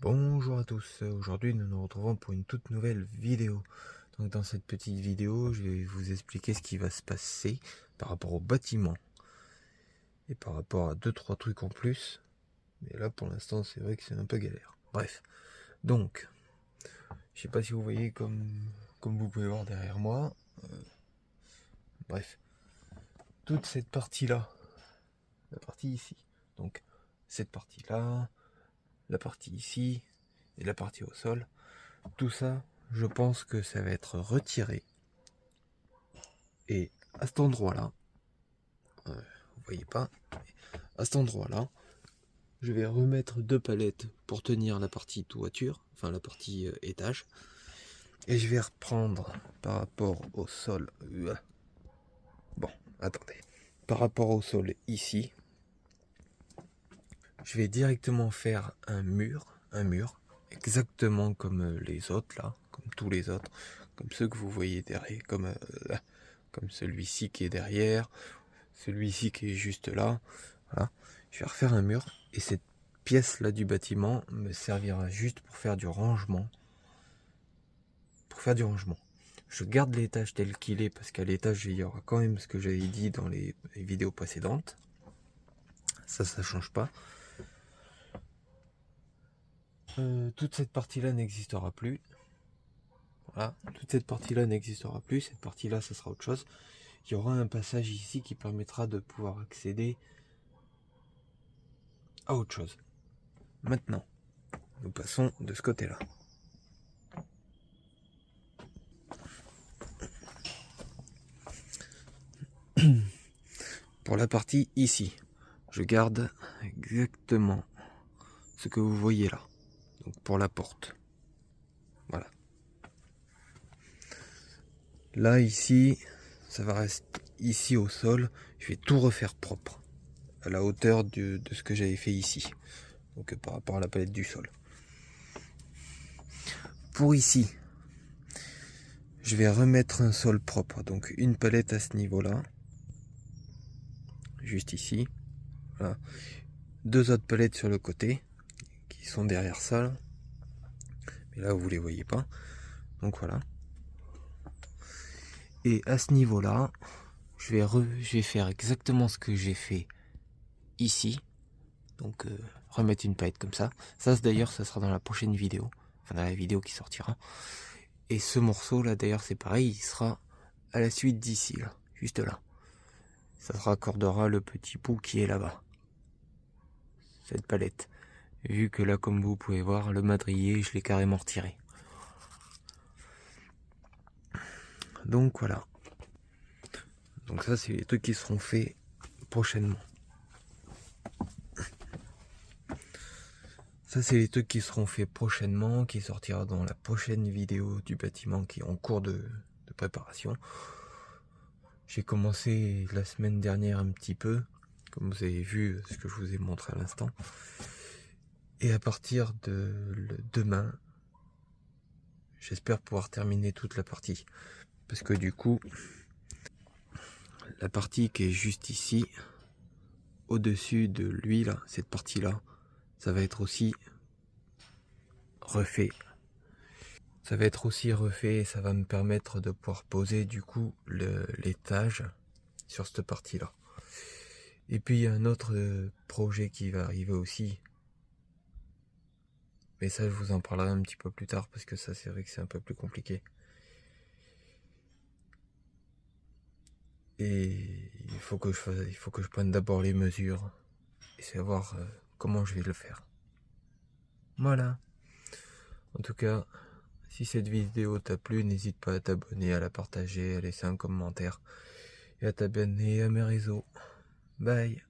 Bonjour à tous, aujourd'hui nous nous retrouvons pour une toute nouvelle vidéo. Donc dans cette petite vidéo, je vais vous expliquer ce qui va se passer par rapport au bâtiment. Et par rapport à 2-3 trucs en plus. Mais là pour l'instant c'est vrai que c'est un peu galère. Bref, donc, je sais pas si vous voyez comme vous pouvez voir derrière moi. Bref, toute cette partie là, la partie ici. Donc cette partie là, la partie ici et la partie au sol. Tout ça, je pense que ça va être retiré. Et à cet endroit-là, vous voyez pas, à cet endroit-là, je vais remettre 2 palettes pour tenir la partie toiture, enfin la partie étage. Et je vais reprendre par rapport au sol. Bon, attendez. Par rapport au sol ici, je vais directement faire un mur, exactement comme les autres là, comme tous les autres, comme ceux que vous voyez derrière, comme celui-ci qui est derrière, celui-ci qui est juste là. Voilà. Je vais refaire un mur et cette pièce là du bâtiment me servira juste pour faire du rangement. Je garde l'étage tel qu'il est parce qu'à l'étage il y aura quand même ce que j'avais dit dans les vidéos précédentes. Ça change pas. Toute cette partie là n'existera plus. Voilà, toute cette partie là n'existera plus. Cette partie là ça sera autre chose. Il y aura un passage ici qui permettra de pouvoir accéder à autre chose. Maintenant, nous passons de ce côté là. Pour la partie ici, je garde exactement ce que vous voyez là. Donc pour la porte. Voilà. Là, ici, ça va rester ici au sol. Je vais tout refaire propre. À la hauteur de ce que j'avais fait ici. Donc par rapport à la palette du sol. Pour ici, je vais remettre un sol propre. Donc une palette à ce niveau-là. Juste ici. Voilà. 2 autres palettes sur le côté. Qui sont derrière ça. Là. Mais là, vous les voyez pas. Donc voilà. Et à ce niveau-là, je vais faire exactement ce que j'ai fait ici. Donc remettre une palette comme ça. Ça d'ailleurs, ça sera dans la prochaine vidéo. Enfin dans la vidéo qui sortira. Et ce morceau là d'ailleurs c'est pareil, il sera à la suite d'ici là. Juste là. Ça se raccordera le petit bout qui est là-bas. Cette palette. Vu que là comme vous pouvez voir, le madrier je l'ai carrément retiré. Donc voilà. Donc ça c'est les trucs qui seront faits prochainement. Ça c'est les trucs qui seront faits prochainement, qui sortira dans la prochaine vidéo du bâtiment qui est en cours de préparation. J'ai commencé la semaine dernière un petit peu, comme vous avez vu ce que je vous ai montré à l'instant. Et à partir de demain, j'espère pouvoir terminer toute la partie. Parce que du coup, la partie qui est juste ici, au-dessus de lui là, cette partie-là, ça va être aussi refait. Ça va être aussi refait et ça va me permettre de pouvoir poser du coup l'étage sur cette partie-là. Et puis il y a un autre projet qui va arriver aussi. Mais ça je vous en parlerai un petit peu plus tard parce que ça c'est vrai que c'est un peu plus compliqué. Et il faut que je prenne d'abord les mesures et savoir comment je vais le faire. Voilà. En tout cas, si cette vidéo t'a plu, n'hésite pas à t'abonner, à la partager, à laisser un commentaire et à t'abonner à mes réseaux. Bye.